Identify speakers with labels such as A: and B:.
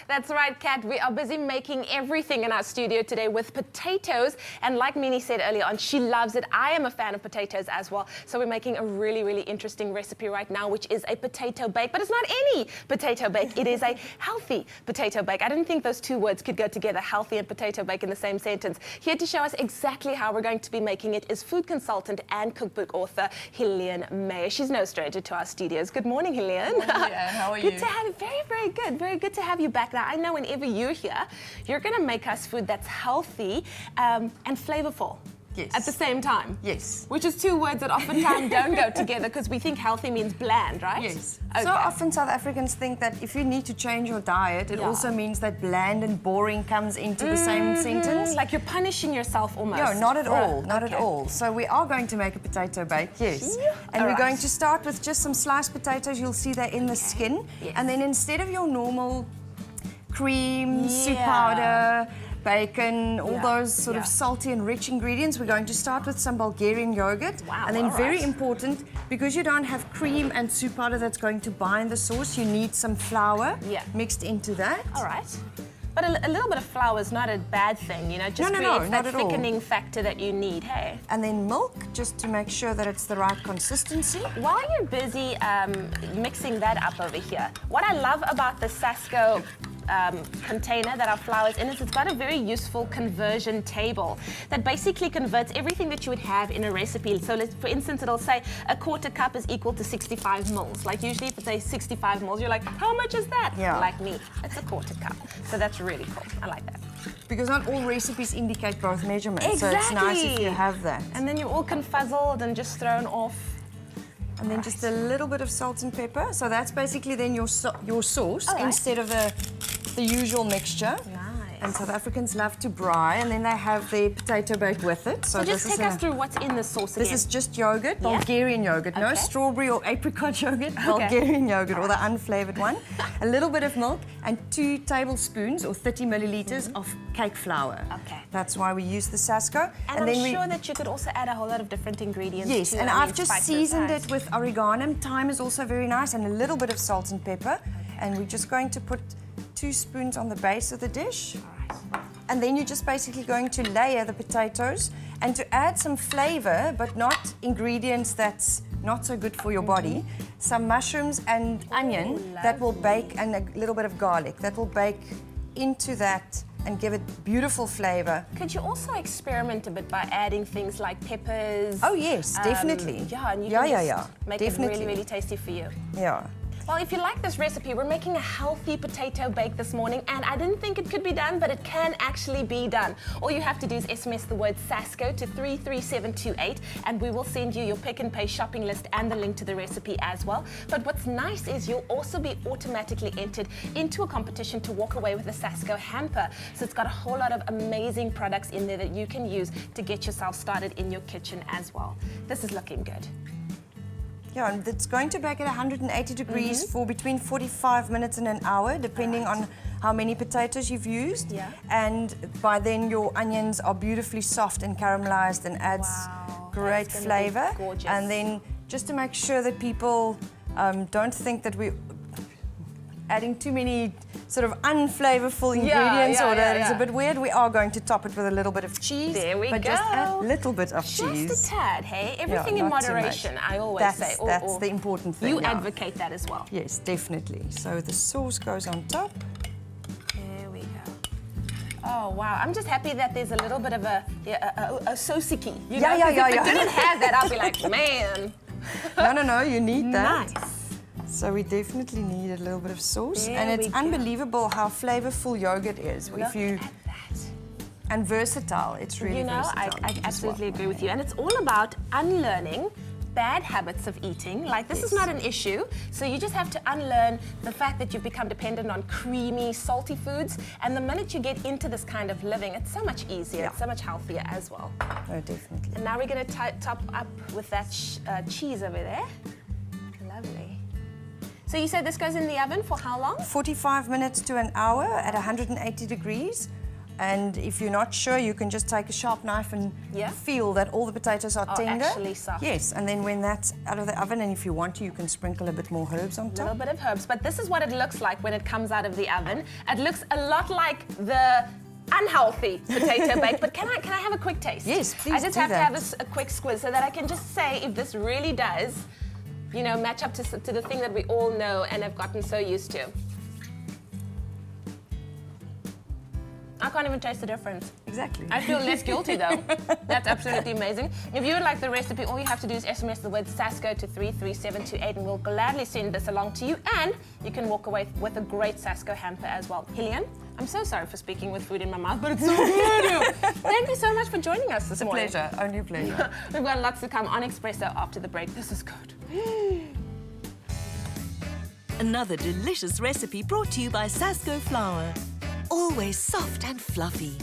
A: That's right, Kat. We are busy making everything in our studio today with potatoes. And like Minnie said earlier on, she loves it. I am a fan of potatoes as well. So we're making a really, really interesting recipe right now, which is a potato bake. But it's not any potato bake. It is a healthy potato bake. I didn't think those two words could go together, healthy and potato bake, in the same sentence. Here to show us exactly how we're going to be making it is food consultant and cookbook author Helene Meyer. She's no stranger to our studios. Good morning, Helene.
B: Good morning, Leanne. How are you?
A: Good to have you. Very, very good. Very good to have you back. Now, I know whenever you're here, you're going to make us food that's healthy and flavorful.
B: Yes.
A: At the same time.
B: Yes.
A: Which is two words that oftentimes don't go together because we think healthy means bland, right?
B: Yes.
A: Okay.
B: So often South Africans think that if you need to change your diet, it also means that bland and boring comes into the same sentence.
A: Like you're punishing yourself almost.
B: No, not at all. Not at all. So we are going to make a potato bake, yes.
A: Yeah.
B: And
A: All
B: we're
A: right.
B: going to start with just some sliced potatoes. You'll see they're in the skin.
A: Yes.
B: And then instead of your normal cream, soup
A: Yeah.
B: powder, bacon, all
A: Yeah.
B: those sort
A: Yeah.
B: of salty and rich ingredients, we're going to start with some Bulgarian yogurt.
A: Wow,
B: And then
A: all
B: very
A: right.
B: important, because you don't have cream and soup powder that's going to bind the sauce, you need some flour mixed into that.
A: All right. But a little bit of flour is not a bad thing, you know, just
B: No,
A: creates
B: not
A: that
B: at all.
A: thickening factor that you need, hey?
B: And then milk, just to make sure that it's the right consistency.
A: While you're busy mixing that up over here, what I love about the Sasko container that our flour is in is it's got a very useful conversion table that basically converts everything that you would have in a recipe. So for instance, it'll say a quarter cup is equal to 65 mils. Like usually if it says 65 mils, you're like, how much is that?
B: Yeah.
A: Like me, it's a quarter cup. So that's really cool. I like that.
B: Because not all recipes indicate both measurements.
A: Exactly.
B: So it's nice if you have that.
A: And then you're all confuzzled and just thrown off.
B: And then just a little bit of salt and pepper. So that's basically then your sauce
A: All right.
B: instead of the usual mixture.
A: Nice.
B: And South Africans love to braai, and then they have their potato bake with it.
A: So just take us through what's in the sauce again.
B: This is just yogurt, Bulgarian yogurt, no
A: Okay.
B: strawberry or apricot yogurt, Bulgarian yogurt, or the unflavored one. A little bit of milk and 2 tablespoons or 30 milliliters of cake flour.
A: Okay.
B: That's why we use the Sasko.
A: And I'm sure that you could also add a whole lot of different ingredients.
B: Yes,
A: too.
B: and
A: I mean,
B: I've just
A: spices,
B: seasoned
A: right?
B: it with oregano. Thyme is also very nice, and a little bit of salt and pepper. And we're just going to put 2 spoons on the base of the dish. And then you're just basically going to layer the potatoes and to add some flavor, but not ingredients that's not so good for your body. Some mushrooms and onion that will bake, and a little bit of garlic that will bake into that and give it beautiful flavor.
A: Could you also experiment a bit by adding things like peppers?
B: Oh yes, definitely.
A: Yeah, and you can just make
B: definitely.
A: it really, really tasty for you.
B: Yeah.
A: Well, if you like this recipe, we're making a healthy potato bake this morning, and I didn't think it could be done, but it can actually be done. All you have to do is SMS the word Sasko to 33728, and we will send you your Pick and Pay shopping list and the link to the recipe as well. But what's nice is you'll also be automatically entered into a competition to walk away with a Sasko hamper. So it's got a whole lot of amazing products in there that you can use to get yourself started in your kitchen as well. This is looking good.
B: Yeah, and it's going to bake at 180 degrees for between 45 minutes and an hour, depending on how many potatoes you've used.
A: Yeah.
B: And by then your onions are beautifully soft and caramelized and adds great
A: that's gonna be
B: flavor.
A: gorgeous.
B: And then just to make sure that people don't think that we're adding too many sort of unflavorful ingredients or that it's a bit weird, we are going to top it with a little bit of cheese.
A: There we
B: but
A: go.
B: just a little bit of
A: Just
B: cheese.
A: a tad, hey? Everything in
B: not too much.
A: moderation, I always say.
B: That's the important thing.
A: You
B: yeah.
A: advocate that as well.
B: Yes, definitely. So the sauce goes on top.
A: There we go. Oh, wow. I'm just happy that there's a little bit of a sosiki. You know? 'Cause if it didn't have that, I'll be like, man.
B: No, you need that.
A: Nice.
B: So we definitely need a little bit of sauce.
A: There
B: and it's
A: we go.
B: unbelievable how flavorful yogurt is.
A: Look
B: if you
A: at that.
B: And versatile. It's really
A: You know, I
B: versatile.
A: absolutely agree with you. And it's all about unlearning bad habits of eating. Like, this is not an issue. So you just have to unlearn the fact that you've become dependent on creamy, salty foods. And the minute you get into this kind of living, it's so much easier. It's so much healthier as well.
B: No, definitely.
A: And now we're going to top up with that cheese over there. Lovely. So you said this goes in the oven for how long?
B: 45 minutes to an hour at 180 degrees And if you're not sure, you can just take a sharp knife and
A: Yeah.
B: feel that all the potatoes are tender.
A: Actually soft.
B: Yes, and then when that's out of the oven, and if you want to, you can sprinkle a bit more herbs on
A: A little
B: top.
A: bit of herbs, but this is what it looks like when it comes out of the oven. It looks a lot like the unhealthy potato bake, but can I have a quick taste?
B: Yes, please
A: I just
B: do
A: have to
B: that.
A: have a quick squiz so that I can just say if this really does, you know, match up to the thing that we all know and have gotten so used to. I can't even taste the difference.
B: Exactly.
A: I feel less guilty though. That's absolutely amazing. If you would like the recipe, all you have to do is SMS the word Sasko to 33728 and we'll gladly send this along to you, and you can walk away with a great Sasko hamper as well. Hillian, I'm so sorry for speaking with food in my mouth, but it's so good. Thank you so much for joining us this morning.
B: Pleasure, only a pleasure.
A: We've got lots to come on Espresso after the break. This is good.
C: Another delicious recipe brought to you by Sasko flour. Always soft and fluffy.